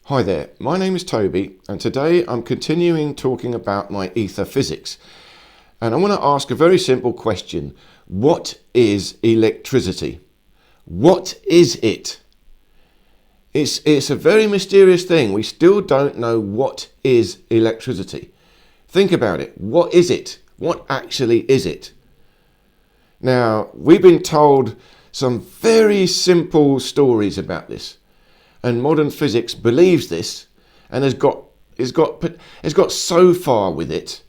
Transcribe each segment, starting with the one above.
Hi there, my name is Toby and today I'm continuing talking about my ether physics. And I want to ask a very simple question. What is electricity? What is it? It's a very mysterious thing. We still don't know what is electricity. Think about it. What is it? What actually is it? Now, we've been told some very simple stories about this. And modern physics believes this and has got so far with it,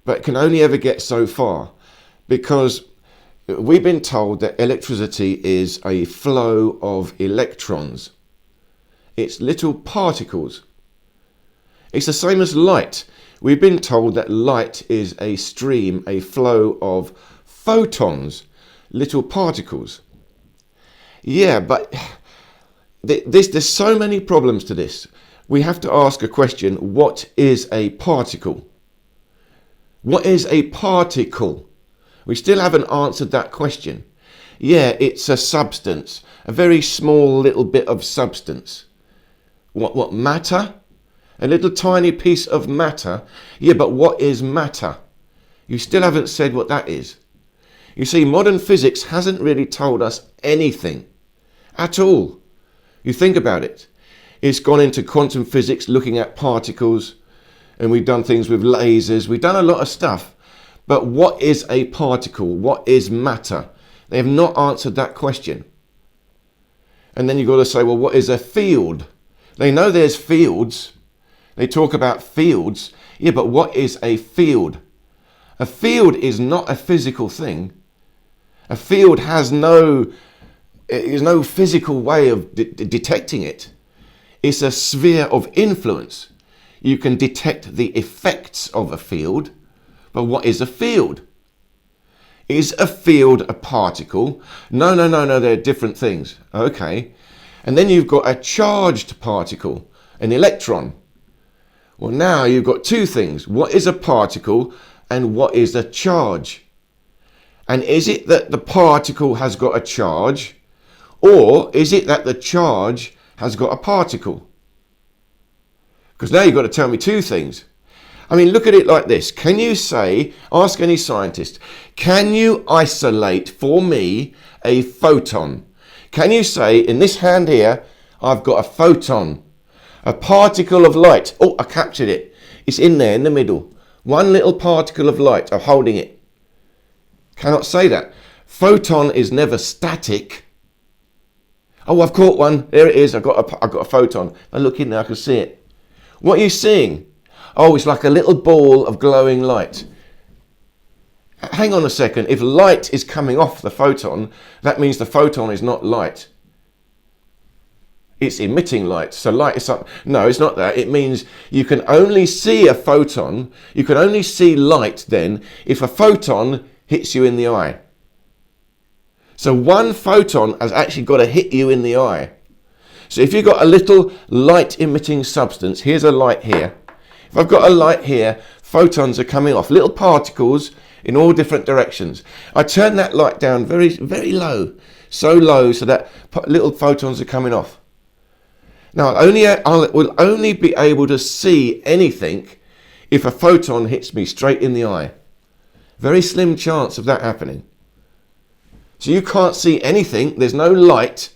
but can only ever get so far because we've been told that electricity is a flow of electrons. It's little particles. It's the same as light. We've been told that light is a stream, a flow of photons, little particles. Yeah, but there's so many problems to this. We have to ask a question. What is a particle? What is a particle? We still haven't answered that question. Yeah, it's a substance, a very small little bit of substance. What matter? A little tiny piece of matter. Yeah, but what is matter? You still haven't said what that is. You see, modern physics hasn't really told us anything at all. You think about it. It's gone into quantum physics, looking at particles, and we've done things with lasers. We've done a lot of stuff. But what is a particle? What is matter? They have not answered that question. And then you've got to say, well, what is a field? They know there's fields. They talk about fields. Yeah, but what is a field? A field is not a physical thing. A field has no physical way of detecting it. It's a sphere of influence. You can detect the effects of a field, but what is a field? Is a field a particle? No, they're different things. Okay. And then you've got a charged particle, an electron. Well, now you've got two things. What is a particle and what is a charge? And is it that the particle has got a charge? Or is it that the charge has got a particle? Because now you've got to tell me two things. I mean, look at it like this. Can you say, ask any scientist, can you isolate for me a photon? Can you say, in this hand here, I've got a photon, a particle of light. Oh, I captured it. It's in there in the middle. One little particle of light. I'm holding it. Cannot say that. Photon is never static. Oh, I've caught one. There it is. I've got a photon. I look in there, I can see it. What are you seeing? Oh, it's like a little ball of glowing light. Hang on a second. If light is coming off the photon, that means the photon is not light. It's emitting light. So light is something. No, it's not that. It means you can only see a photon. You can only see light then if a photon hits you in the eye. So one photon has actually got to hit you in the eye. So if you've got a little light emitting substance, here's a light here. If I've got a light here, photons are coming off, little particles in all different directions. I turn that light down very, very low, so low so that little photons are coming off. Now I will only be able to see anything if a photon hits me straight in the eye. Very slim chance of that happening. So you can't see anything, there's no light,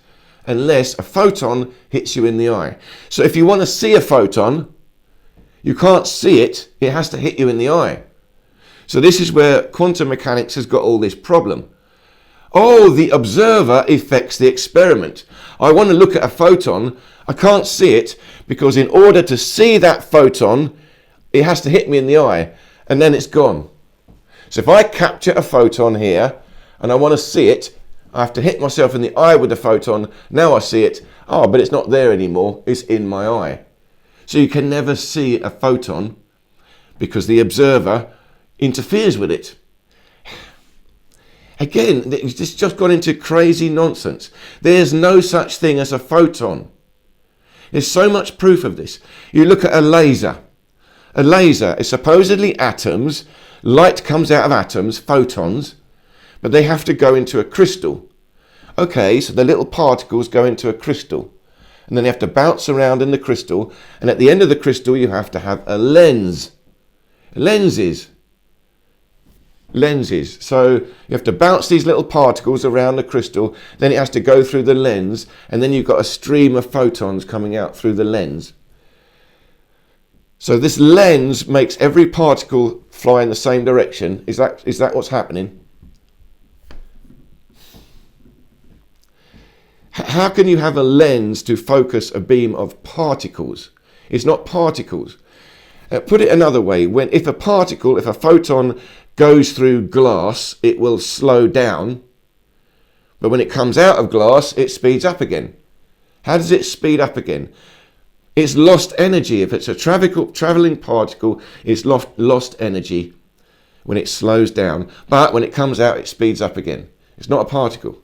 unless a photon hits you in the eye. So if you want to see a photon, you can't see it, it has to hit you in the eye. So this is where quantum mechanics has got all this problem. Oh, the observer affects the experiment. I want to look at a photon, I can't see it, because in order to see that photon, it has to hit me in the eye, and then it's gone. So if I capture a photon here, and I want to see it, I have to hit myself in the eye with the photon. Now I see it. Oh, but it's not there anymore. It's in my eye. So you can never see a photon because the observer interferes with it. Again, it's just gone into crazy nonsense. There's no such thing as a photon. There's so much proof of this. You look at a laser. A laser is supposedly atoms. Light comes out of atoms, photons. But they have to go into a crystal. Okay, so the little particles go into a crystal. and then you have to bounce around in the crystal, and at the end of the crystal you have to have a lens. Lenses. So you have to bounce these little particles around the crystal, then it has to go through the lens, and then you've got a stream of photons coming out through the lens. So this lens makes every particle fly in the same direction. Is that what's happening? How can you have a lens to focus a beam of particles? It's not particles. Put it another way. If a photon goes through glass, it will slow down. But when it comes out of glass, it speeds up again. How does it speed up again? It's lost energy. If it's a traveling particle, it's lost energy when it slows down. But when it comes out, it speeds up again. It's not a particle.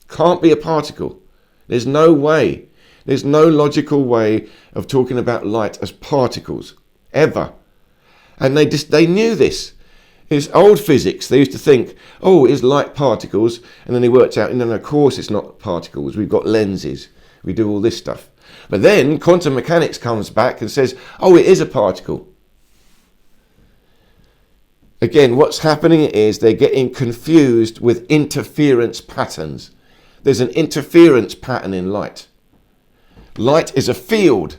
Can't be a particle. There's no way. There's no logical way of talking about light as particles, ever. And they knew this. It's old physics. They used to think, oh, it's light particles. And then they worked out, no, of course it's not particles. We've got lenses. We do all this stuff. But then quantum mechanics comes back and says, oh, it is a particle. Again, what's happening is they're getting confused with interference patterns. There's an interference pattern in light. Light is a field.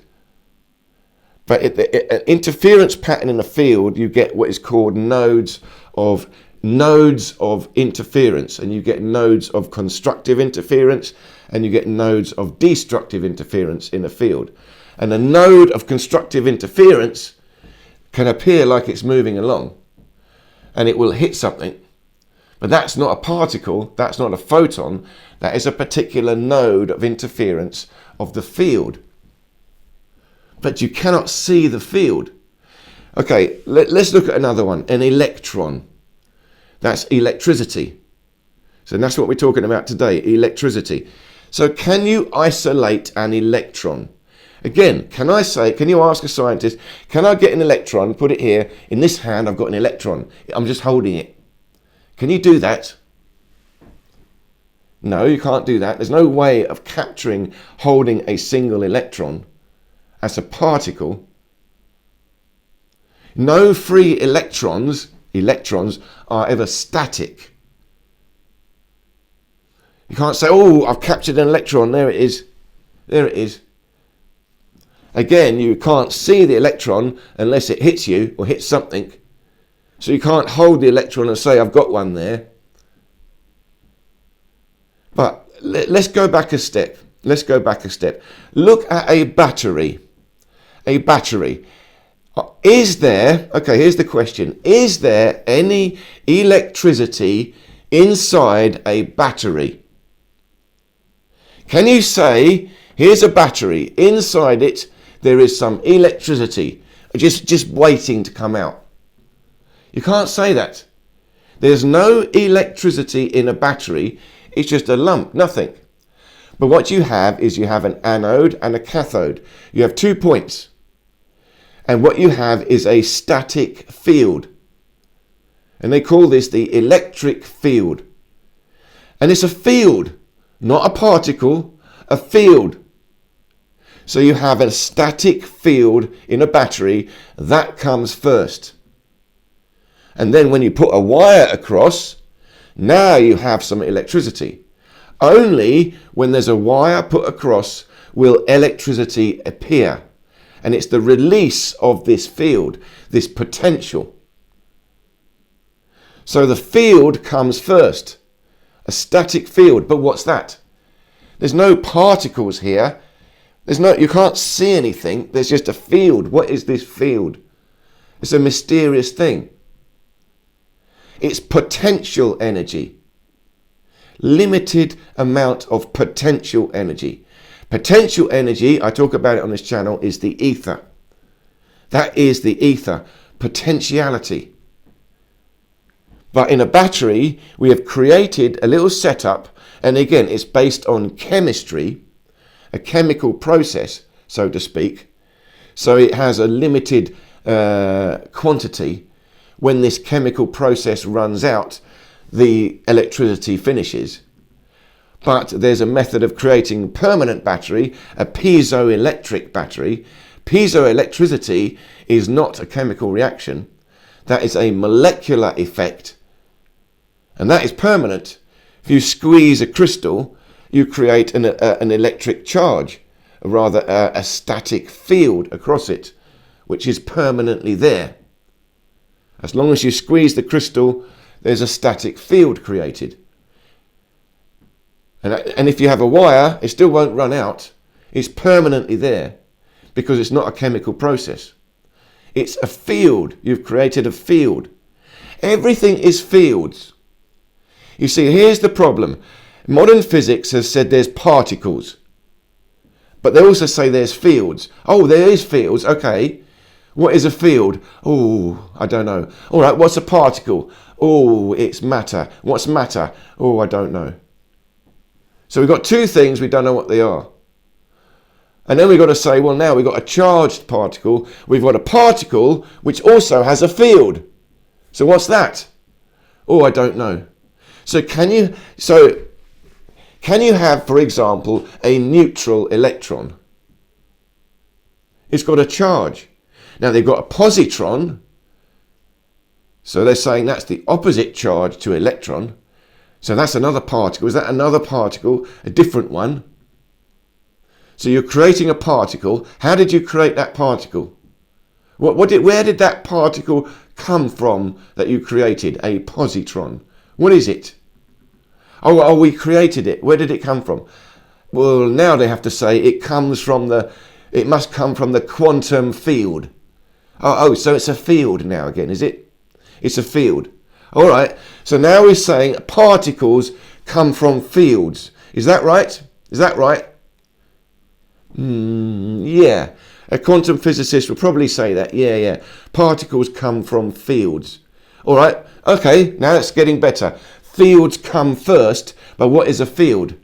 But an interference pattern in a field, you get what is called nodes of interference, and you get nodes of constructive interference, and you get nodes of destructive interference in a field. And a node of constructive interference can appear like it's moving along, and it will hit something. But that's not a particle, that's not a photon, that is a particular node of interference of the field. But you cannot see the field. Okay, let's look at another one, an electron. That's electricity. So that's what we're talking about today, electricity. So can you isolate an electron? Again, can you ask a scientist, can I get an electron, put it here, in this hand I've got an electron, I'm just holding it. Can you do that? No, you can't do that. There's no way of capturing, holding a single electron as a particle. No free electrons are ever static. You can't say, oh, I've captured an electron, there it is. There it is. Again, you can't see the electron unless it hits you or hits something. So you can't hold the electron and say, I've got one there. But let's go back a step. Look at a battery. A battery. Is there, okay, here's the question. Is there any electricity inside a battery? Can you say, here's a battery, inside it there is some electricity just waiting to come out? You can't say that. There's no electricity in a battery. It's just a lump, nothing. But what you have is you have an anode and a cathode. You have 2 points. And what you have is a static field. And they call this the electric field. And it's a field, not a particle, a field. So you have a static field in a battery, that comes first. And then when you put a wire across, now you have some electricity. Only when there's a wire put across will electricity appear. And it's the release of this field, this potential. So the field comes first, a static field. But what's that? There's no particles here. You can't see anything. There's just a field. What is this field? It's a mysterious thing. It's potential energy. Limited amount of potential energy. Potential energy, I talk about it on this channel, is the ether. That is the ether, potentiality. But in a battery, we have created a little setup, and again, it's based on chemistry, a chemical process, so to speak. So it has a limited quantity. When this chemical process runs out, the electricity finishes. But there's a method of creating permanent battery, a piezoelectric battery. Piezoelectricity is not a chemical reaction. That is a molecular effect. And that is permanent. If you squeeze a crystal, you create an electric charge, or rather a static field across it, which is permanently there. As long as you squeeze the crystal, there's a static field created. And if you have a wire, it still won't run out. It's permanently there because it's not a chemical process. It's a field. You've created a field. Everything is fields. You see, here's the problem. Modern physics has said there's particles, but they also say there's fields. Oh, there is fields. Okay. What is a field? Oh, I don't know. All right, what's a particle? Oh, it's matter. What's matter? Oh, I don't know. So we've got two things, we don't know what they are. And then we've got to say, well, now we've got a charged particle. We've got a particle which also has a field. So what's that? Oh, I don't know. So can you have, for example, a neutral electron? It's got a charge. Now they've got a positron. So they're saying that's the opposite charge to electron. So that's another particle. Is that another particle? A different one? So you're creating a particle. How did you create that particle? Where did that particle come from that you created? A positron. What is it? Oh, we created it. Where did it come from? Well, now they have to say it must come from the quantum field. Oh, so it's a field now again, is it? It's a field. All right, so now we're saying particles come from fields. Is that right? Is that right? Yeah. A quantum physicist would probably say that. Yeah. Particles come from fields. All right, okay, now it's getting better. Fields come first, but what is a field?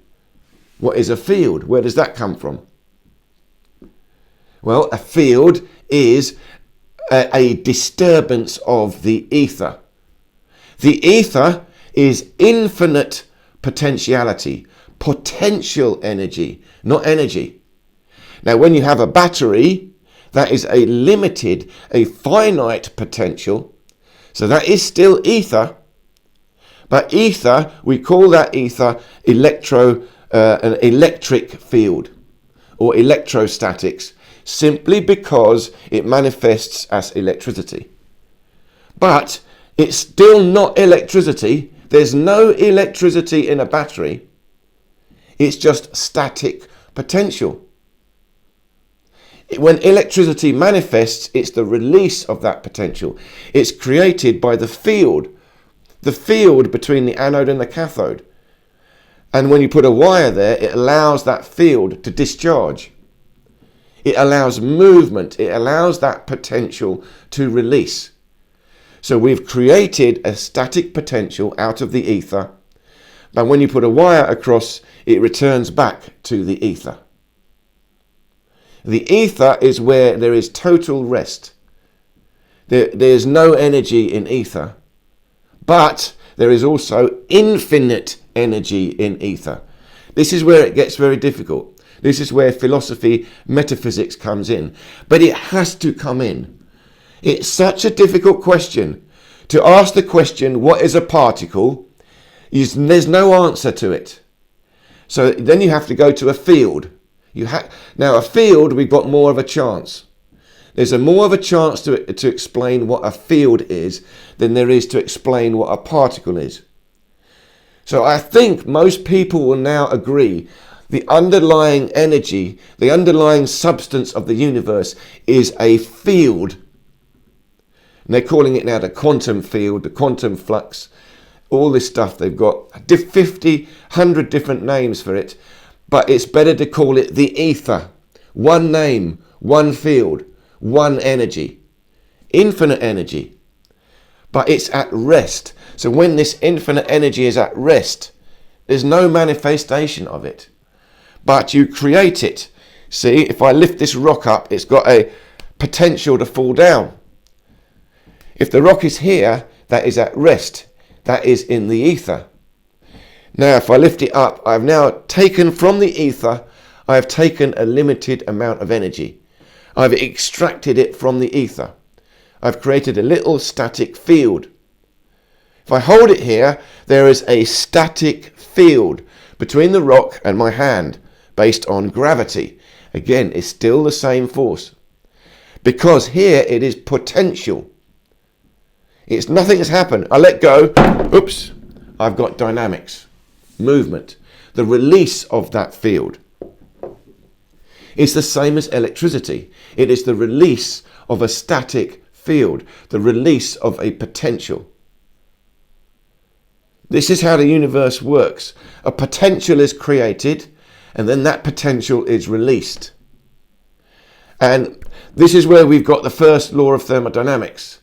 What is a field? Where does that come from? Well, a field is a disturbance of the ether. The ether is infinite potentiality, potential energy, not energy. Now, when you have a battery, that is a limited, a finite potential. So that is still ether. But ether, we call that ether an electric field or electrostatics, simply because it manifests as electricity. But it's still not electricity. There's no electricity in a battery. It's just static potential. When electricity manifests, it's the release of that potential. It's created by the field between the anode and the cathode. And when you put a wire there, it allows that field to discharge. It allows movement. It allows that potential to release. So we've created a static potential out of the ether, but when you put a wire across, it returns back to the ether. The ether is where there is total rest. There's no energy in ether, but there is also infinite energy in ether. This is where it gets very difficult. This is where philosophy, metaphysics comes in. But it has to come in. It's such a difficult question. To ask the question, what is a particle? There's no answer to it. So then you have to go to a field. Now a field, we've got more of a chance. There's more of a chance to explain what a field is than there is to explain what a particle is. So I think most people will now agree the underlying energy, the underlying substance of the universe is a field. And they're calling it now the quantum field, the quantum flux, all this stuff. They've got 50, 100 different names for it. But it's better to call it the ether. One name, one field, one energy. Infinite energy. But it's at rest. So when this infinite energy is at rest, there's no manifestation of it. But you create it. See, if I lift this rock up, it's got a potential to fall down. If the rock is here, that is at rest. That is in the ether. Now, if I lift it up, I've now taken from the ether, I have taken a limited amount of energy. I've extracted it from the ether. I've created a little static field. If I hold it here, there is a static field between the rock and my hand based on gravity. Again, it's still the same force. Because here it is potential. It's nothing has happened. I let go. Oops. I've got dynamics. Movement, the release of that field. It's the same as electricity. It is the release of a static field, the release of a potential. This is how the universe works. A potential is created, and then that potential is released. And this is where we've got the first law of thermodynamics.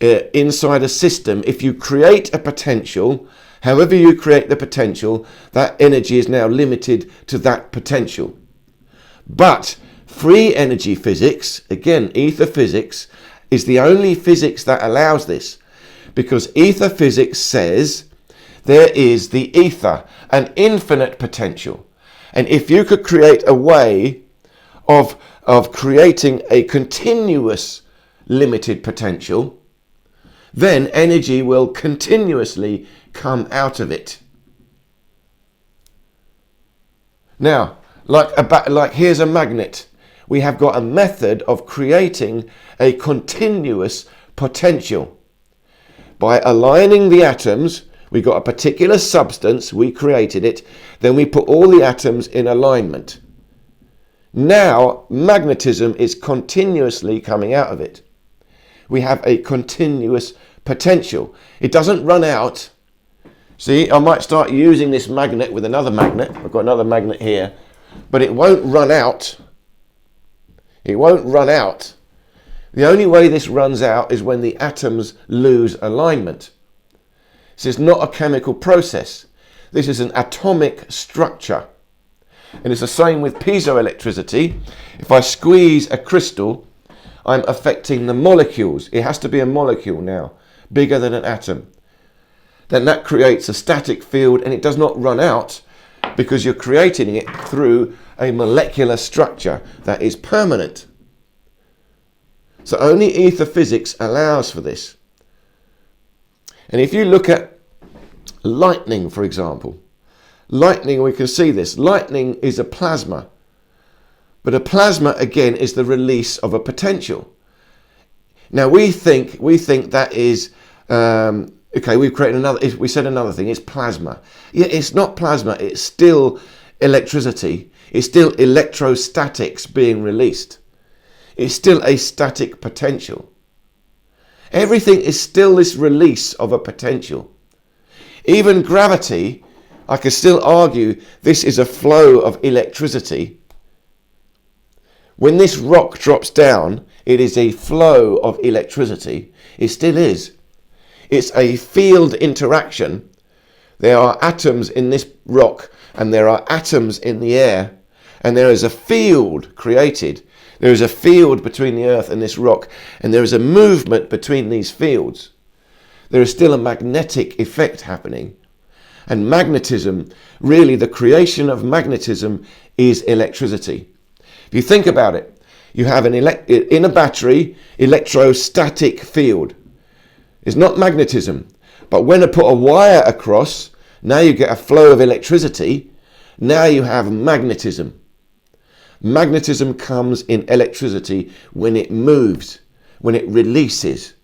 Inside a system, if you create a potential, however you create the potential, that energy is now limited to that potential. But free energy physics, again, ether physics, is the only physics that allows this. Because ether physics says there is the ether, an infinite potential. And if you could create a way of creating a continuous limited potential, then energy will continuously come out of it. Now, like here's a magnet. We have got a method of creating a continuous potential. By aligning the atoms, we got a particular substance, we created it, then we put all the atoms in alignment. Now, magnetism is continuously coming out of it. We have a continuous potential. It doesn't run out. See, I might start using this magnet with another magnet. I've got another magnet here, but it won't run out. It won't run out. The only way this runs out is when the atoms lose alignment. This is not a chemical process. This is an atomic structure. And it's the same with piezoelectricity. If I squeeze a crystal, I'm affecting the molecules. It has to be a molecule now, bigger than an atom. Then that creates a static field, and it does not run out because you're creating it through a molecular structure that is permanent. So only ether physics allows for this. And if you look at lightning, for example, lightning, we can see this. Lightning is a plasma. But a plasma, again, is the release of a potential. Now, we think that is, okay, we've created another, we said another thing, it's plasma. Yeah, it's not plasma, it's still electricity. It's still electrostatics being released. It's still a static potential. Everything is still this release of a potential. Even gravity, I could still argue this is a flow of electricity. When this rock drops down, it is a flow of electricity. It still is. It's a field interaction. There are atoms in this rock and there are atoms in the air, and there is a field created. There is a field between the earth and this rock, and there is a movement between these fields. There is still a magnetic effect happening. And magnetism, really the creation of magnetism is electricity. If you think about it, you have in a battery, electrostatic field. It's not magnetism. But when I put a wire across, now you get a flow of electricity. Now you have magnetism. Magnetism comes in electricity when it moves, when it releases.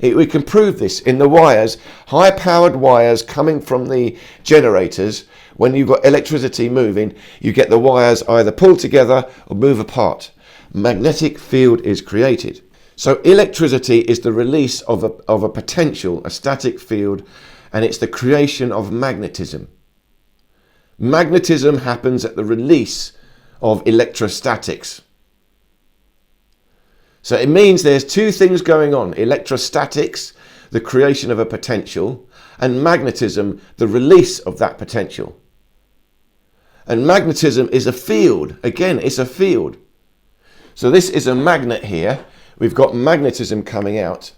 We can prove this in the wires, high-powered wires coming from the generators. When you've got electricity moving, you get the wires either pull together or move apart. Magnetic field is created. So electricity is the release of a potential, a static field, and it's the creation of magnetism. Magnetism happens at the release of electrostatics. So it means there's two things going on: electrostatics, the creation of a potential, and magnetism, the release of that potential. And magnetism is a field. Again, it's a field. So this is a magnet here. We've got magnetism coming out.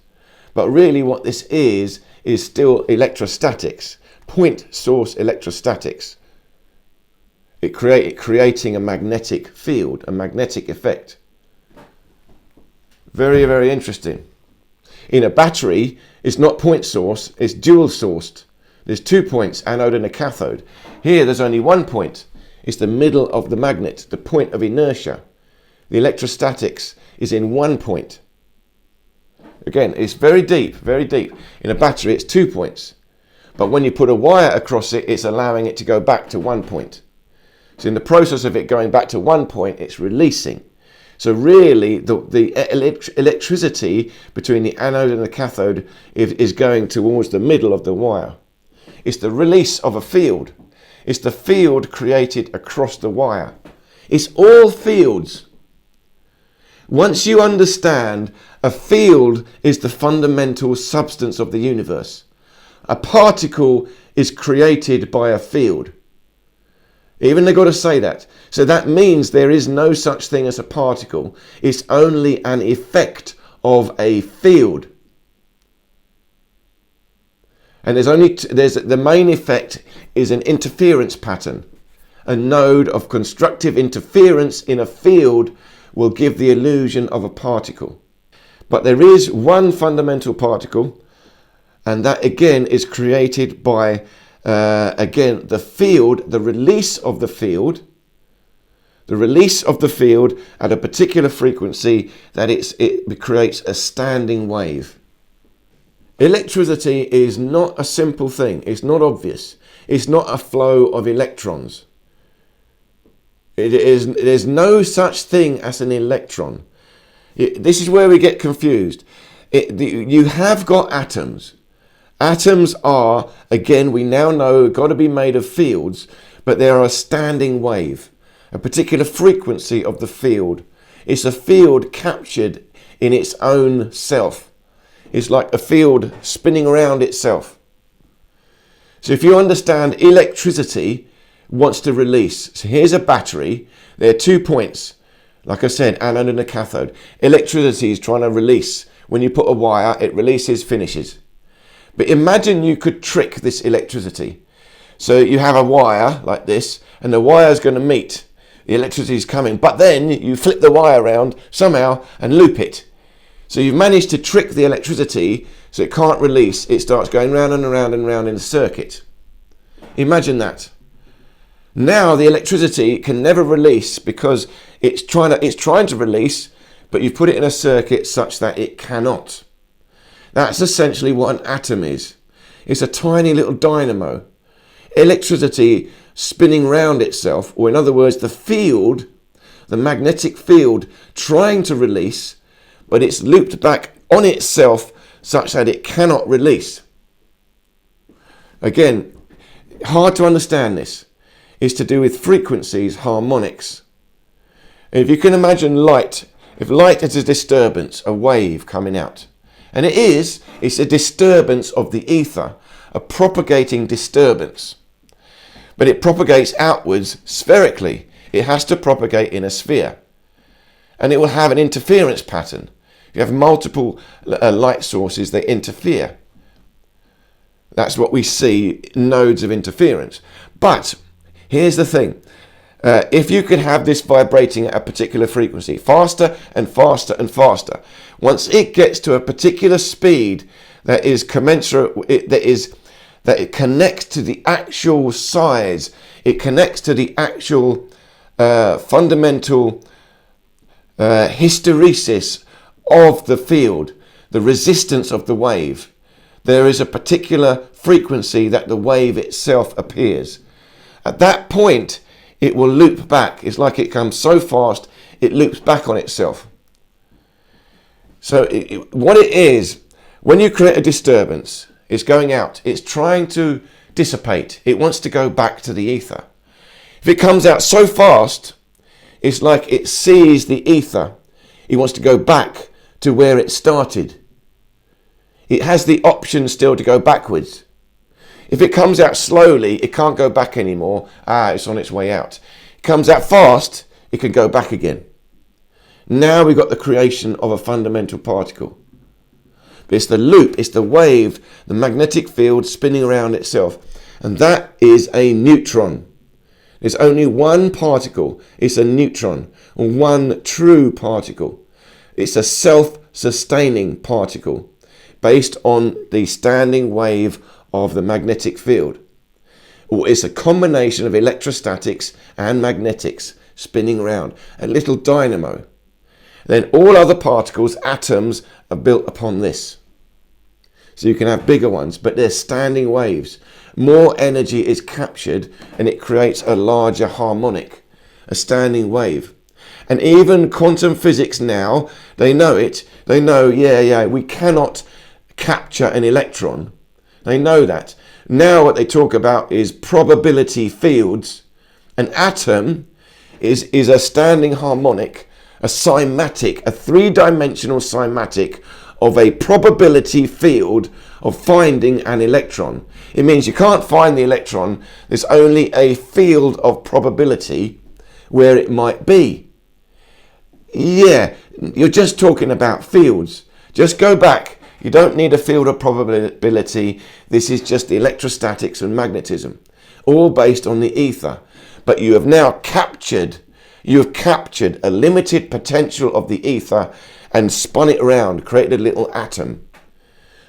But really what this is still electrostatics. point source electrostatics. Creating a magnetic field, a magnetic effect. Very, very interesting. In a battery, it's not point source, it's dual sourced. There's 2 points, anode and a cathode. Here, there's only 1 point. It's the middle of the magnet, the point of inertia. The electrostatics is in 1 point. Again, it's very deep, very deep. In a battery, it's 2 points. But when you put a wire across it, it's allowing it to go back to 1 point. So in the process of it going back to 1 point, it's releasing. So really, the electricity between the anode and the cathode is going towards the middle of the wire. It's the release of a field. It's the field created across the wire. It's all fields. Once you understand, a field is the fundamental substance of the universe. A particle is created by a field. Even they've got to say that. So that means there is no such thing as a particle. It's only an effect of a field. And the main effect is an interference pattern. A node of constructive interference in a field will give the illusion of a particle. But there is one fundamental particle, and that again is created by again the field, the release of the field at a particular frequency, that it creates a standing wave. Electricity is not a simple thing. It's not obvious. It's not a flow of electrons. There's no such thing as an electron. This is where we get confused. You have got atoms. Atoms are, again, we now know, got to be made of fields, but they are a standing wave, a particular frequency of the field. It's a field captured in its own self. It's like a field spinning around itself. So if you understand, electricity wants to release. So here's a battery. There are 2 points. Like I said, anode and a cathode. Electricity is trying to release. When you put a wire, it releases, finishes. But imagine you could trick this electricity. So you have a wire like this, and the wire is going to meet. The electricity is coming, but then you flip the wire around somehow and loop it. So you've managed to trick the electricity so it can't release. It starts going round and round and round in the circuit. Imagine that. Now the electricity can never release because it's trying to release, but you've put it in a circuit such that it cannot. That's essentially what an atom is. It's a tiny little dynamo. Electricity spinning round itself, or in other words, the field, the magnetic field, trying to release, but it's looped back on itself such that it cannot release. Again, hard to understand this. It's to do with frequencies, harmonics. If you can imagine light, if light is a disturbance, a wave coming out, and it's a disturbance of the ether, a propagating disturbance. But it propagates outwards spherically. It has to propagate in a sphere. And it will have an interference pattern. If you have multiple light sources, they interfere. That's what we see, nodes of interference. But here's the thing. If you could have this vibrating at a particular frequency, faster and faster and faster, once it gets to a particular speed that is commensurate, that it connects to the actual size, it connects to the actual fundamental hysteresis of the field, the resistance of the wave. There is a particular frequency that the wave itself appears. At that point, it will loop back. It's like it comes so fast, it loops back on itself. So what it is, when you create a disturbance, it's going out. It's trying to dissipate. It wants to go back to the ether. If it comes out so fast, it's like it sees the ether. It wants to go back to where it started. It has the option still to go backwards. If it comes out slowly, it can't go back anymore. It's on its way out. It comes out fast, it can go back again. Now we've got the creation of a fundamental particle. But it's the loop, it's the wave, the magnetic field spinning around itself. and that is a neutron. There's only one particle. It's a neutron, one true particle. It's a self-sustaining particle based on the standing wave of the magnetic field. Or it's a combination of electrostatics and magnetics spinning around, a little dynamo. Then all other particles, atoms, are built upon this. So you can have bigger ones, but they're standing waves. More energy is captured and it creates a larger harmonic, a standing wave. And even quantum physics now, they know it. They know, we cannot capture an electron. They know that. Now what they talk about is probability fields. An atom is a standing harmonic, a cymatic, a three-dimensional cymatic of a probability field of finding an electron. It means you can't find the electron. There's only a field of probability where it might be. Yeah, you're just talking about fields. Just go back. You don't need a field of probability. This is just the electrostatics and magnetism, all based on the ether. But you have now captured a limited potential of the ether and spun it around, created a little atom.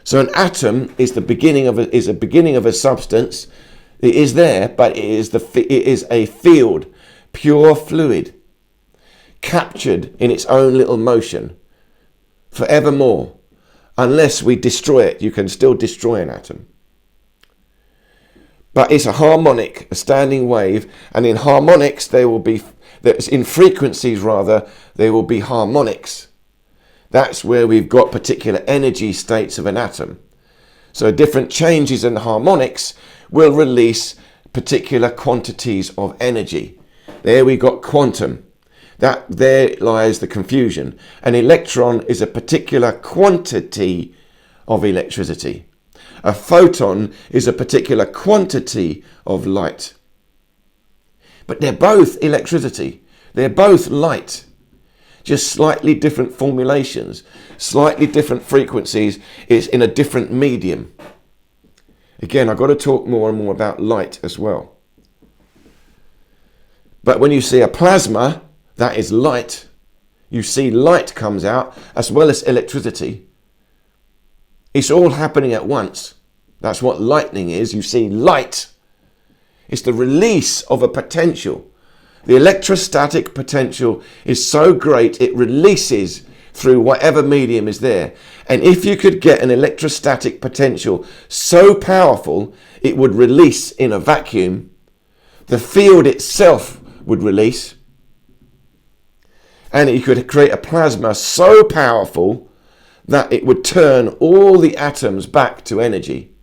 So an atom is the beginning of a substance. It is there, but it is a field, pure fluid, captured in its own little motion, forevermore. Unless we destroy it, you can still destroy an atom. But it's a harmonic, a standing wave, and in harmonics in frequencies there will be harmonics. That's where we've got particular energy states of an atom. So different changes in harmonics will release particular quantities of energy. There we got quantum. There lies the confusion. An electron is a particular quantity of electricity. A photon is a particular quantity of light. But they're both electricity. They're both light. Just slightly different formulations, slightly different frequencies. It's in a different medium. Again, I've got to talk more and more about light as well. But when you see a plasma, that is light. You see light comes out as well as electricity. It's all happening at once. That's what lightning is. You see light. It's the release of a potential. The electrostatic potential is so great it releases through whatever medium is there. And if you could get an electrostatic potential so powerful it would release in a vacuum, the field itself would release. And you could create a plasma so powerful that it would turn all the atoms back to energy.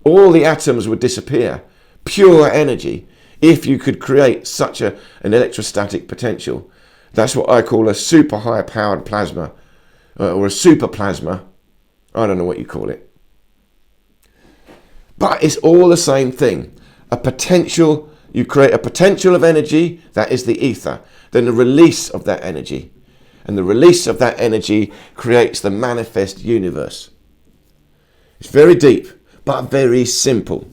All the atoms would disappear. Pure energy. If you could create such an electrostatic potential. That's what I call a super high powered plasma, or a super plasma. I don't know what you call it. But it's all the same thing. A potential, you create a potential of energy, that is the ether. Then the release of that energy. And the release of that energy creates the manifest universe. It's very deep, but very simple.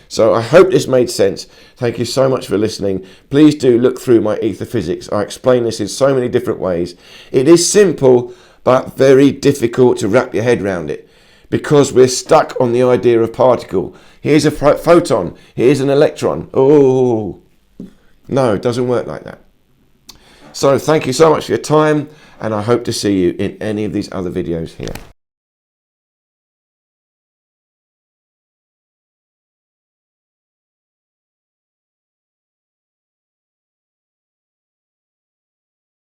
So I hope this made sense. Thank you so much for listening. Please do look through my ether physics. I explain this in so many different ways. It is simple, but very difficult to wrap your head around it because we're stuck on the idea of particle. Here's a photon. Here's an electron. Oh, no, it doesn't work like that. So thank you so much for your time, and I hope to see you in any of these other videos here.